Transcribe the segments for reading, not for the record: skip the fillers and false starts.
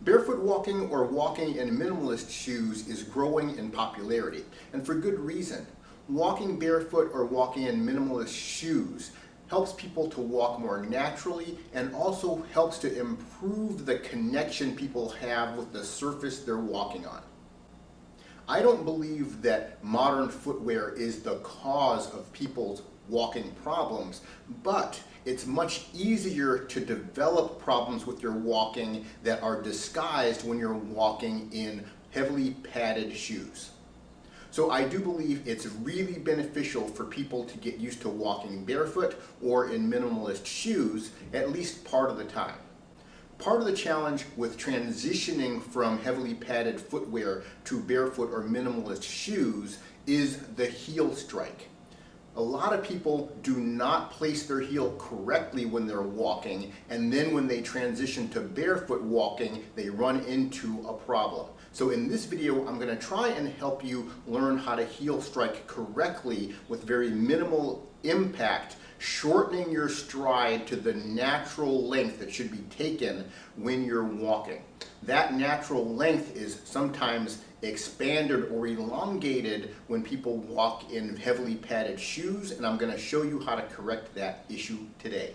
Barefoot walking or walking in minimalist shoes is growing in popularity, and for good reason. Walking barefoot or walking in minimalist shoes helps people to walk more naturally and also helps to improve the connection people have with the surface they're walking on. I don't believe that modern footwear is the cause of people's walking problems, but it's much easier to develop problems with your walking that are disguised when you're walking in heavily padded shoes. So I do believe it's really beneficial for people to get used to walking barefoot or in minimalist shoes at least part of the time. Part of the challenge with transitioning from heavily padded footwear to barefoot or minimalist shoes is the heel strike. A lot of people do not place their heel correctly when they're walking, and then when they transition to barefoot walking, they run into a problem. So in this video, I'm going to try and help you learn how to heel strike correctly with very minimal impact, shortening your stride to the natural length that should be taken when you're walking. That natural length is sometimes expanded or elongated when people walk in heavily padded shoes, and I'm going to show you how to correct that issue today.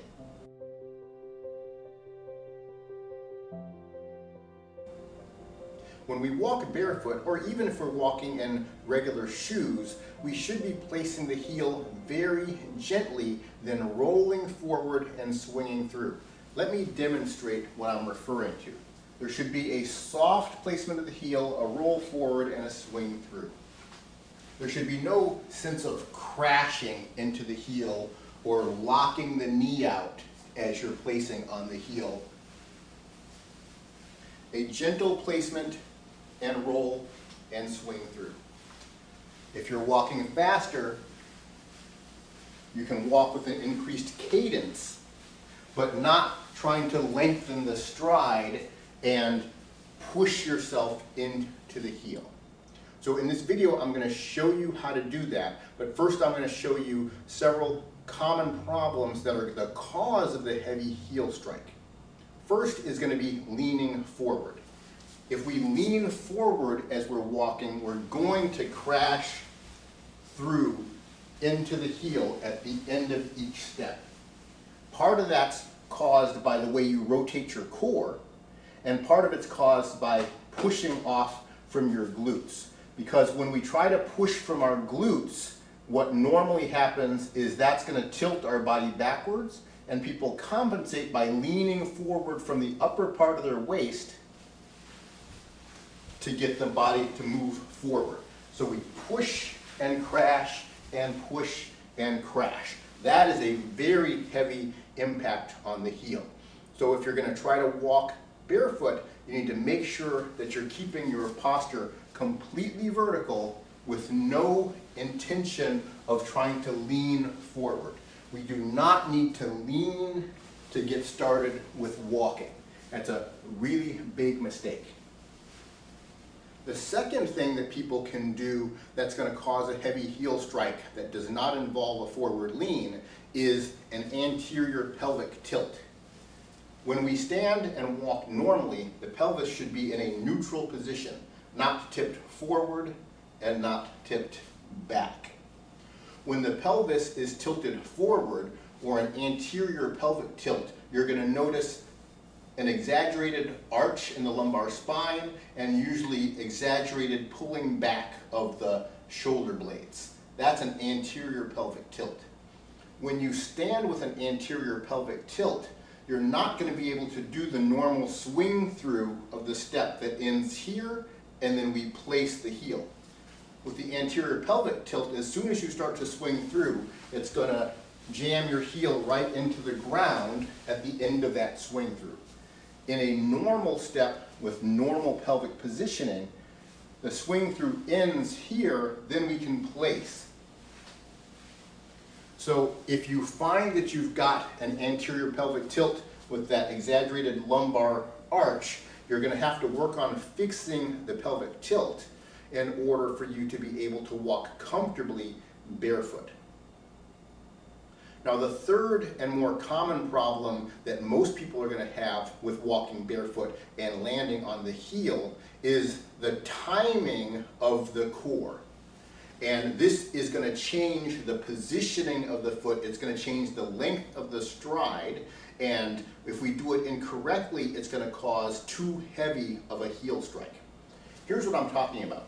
When we walk barefoot, or even if we're walking in regular shoes, we should be placing the heel very gently, then rolling forward and swinging through. Let me demonstrate what I'm referring to. There should be a soft placement of the heel, a roll forward, and a swing through. There should be no sense of crashing into the heel or locking the knee out as you're placing on the heel. A gentle placement and roll and swing through. If you're walking faster, you can walk with an increased cadence, but not trying to lengthen the stride and push yourself into the heel. So in this video, I'm going to show you how to do that, but first I'm going to show you several common problems that are the cause of the heavy heel strike. First is going to be leaning forward. If we lean forward as we're walking, we're going to crash through into the heel at the end of each step. Part of that's caused by the way you rotate your core, and part of it's caused by pushing off from your glutes. Because when we try to push from our glutes, what normally happens is that's going to tilt our body backwards, and people compensate by leaning forward from the upper part of their waist to get the body to move forward. So we push and crash and push and crash. That is a very heavy impact on the heel. So if you're going to try to walk barefoot, you need to make sure that you're keeping your posture completely vertical with no intention of trying to lean forward. We do not need to lean to get started with walking. That's a really big mistake. The second thing that people can do that's going to cause a heavy heel strike that does not involve a forward lean is an anterior pelvic tilt. When we stand and walk normally, the pelvis should be in a neutral position, not tipped forward and not tipped back. When the pelvis is tilted forward, or an anterior pelvic tilt, you're going to notice an exaggerated arch in the lumbar spine and usually exaggerated pulling back of the shoulder blades. That's an anterior pelvic tilt. When you stand with an anterior pelvic tilt, you're not going to be able to do the normal swing through of the step that ends here and then we place the heel. With the anterior pelvic tilt, as soon as you start to swing through, it's going to jam your heel right into the ground at the end of that swing through. In a normal step with normal pelvic positioning, the swing through ends here, then we can place. So if you find that you've got an anterior pelvic tilt with that exaggerated lumbar arch, you're going to have to work on fixing the pelvic tilt in order for you to be able to walk comfortably barefoot. Now the third and more common problem that most people are going to have with walking barefoot and landing on the heel is the timing of the core. And this is going to change the positioning of the foot, it's going to change the length of the stride, and if we do it incorrectly, it's going to cause too heavy of a heel strike. Here's what I'm talking about.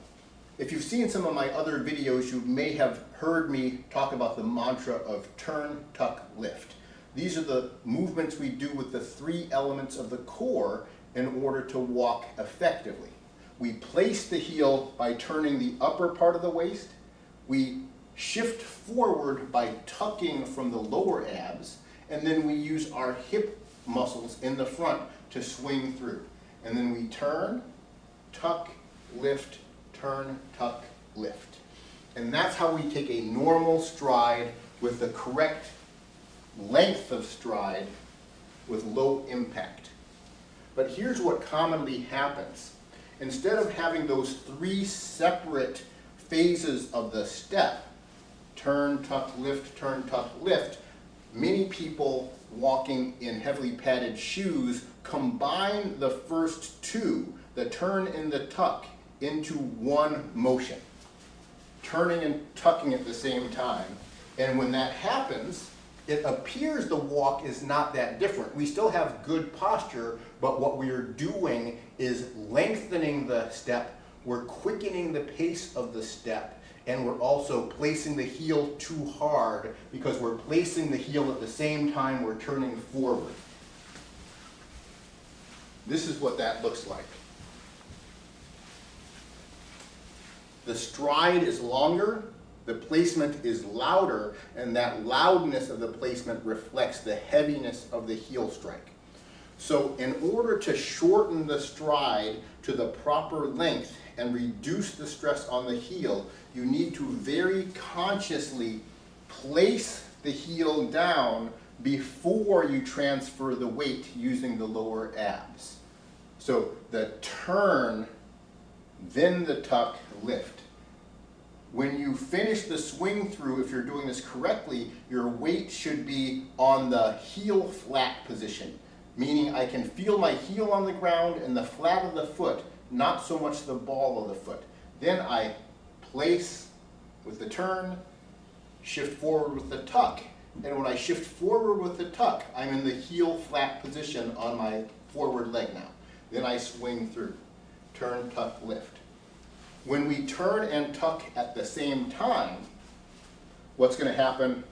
If you've seen some of my other videos, you may have heard me talk about the mantra of turn, tuck, lift. These are the movements we do with the three elements of the core in order to walk effectively. We place the heel by turning the upper part of the waist. We shift forward by tucking from the lower abs, and then we use our hip muscles in the front to swing through. And then we turn, tuck, lift, turn, tuck, lift. And that's how we take a normal stride with the correct length of stride with low impact. But here's what commonly happens. Instead of having those three separate phases of the step, turn, tuck, lift, many people walking in heavily padded shoes combine the first two, the turn and the tuck, into one motion, turning and tucking at the same time. And when that happens, it appears the walk is not that different. We still have good posture, but what we are doing is lengthening the step, we're quickening the pace of the step, and we're also placing the heel too hard because we're placing the heel at the same time we're turning forward. This is what that looks like. The stride is longer, the placement is louder, and that loudness of the placement reflects the heaviness of the heel strike. So in order to shorten the stride to the proper length and reduce the stress on the heel, you need to very consciously place the heel down before you transfer the weight using the lower abs. So the turn, then the tuck, lift. When you finish the swing through, if you're doing this correctly, your weight should be on the heel flat position, meaning I can feel my heel on the ground and the flat of the foot, not so much the ball of the foot. Then I place with the turn, shift forward with the tuck, and when I shift forward with the tuck, I'm in the heel flat position on my forward leg now. Then I swing through, turn, tuck, lift. When we turn and tuck at the same time, what's going to happen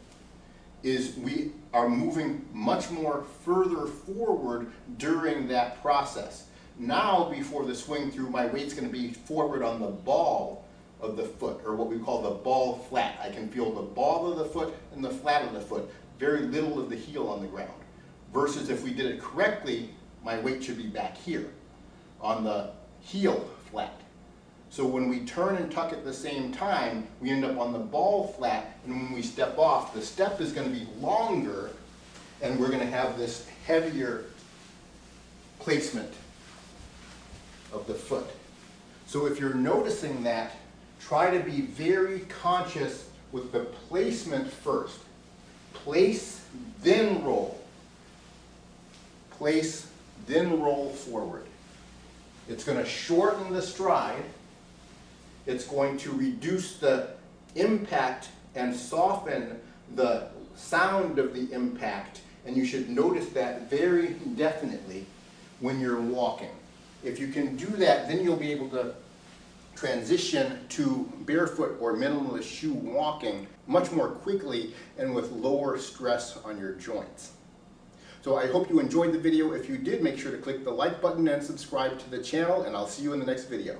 is we are moving much more further forward during that process. Now, before the swing through, my weight's going to be forward on the ball of the foot, or what we call the ball flat. I can feel the ball of the foot and the flat of the foot, very little of the heel on the ground. Versus if we did it correctly, my weight should be back here on the heel flat. So when we turn and tuck at the same time, we end up on the ball flat, and when we step off, the step is going to be longer, and we're going to have this heavier placement of the foot. So if you're noticing that, try to be very conscious with the placement first. Place, then roll. Place, then roll forward. It's going to shorten the stride. It's going to reduce the impact and soften the sound of the impact, and you should notice that very definitely when you're walking. If you can do that, then you'll be able to transition to barefoot or minimalist shoe walking much more quickly and with lower stress on your joints. So I hope you enjoyed the video. If you did, make sure to click the like button and subscribe to the channel, and I'll see you in the next video.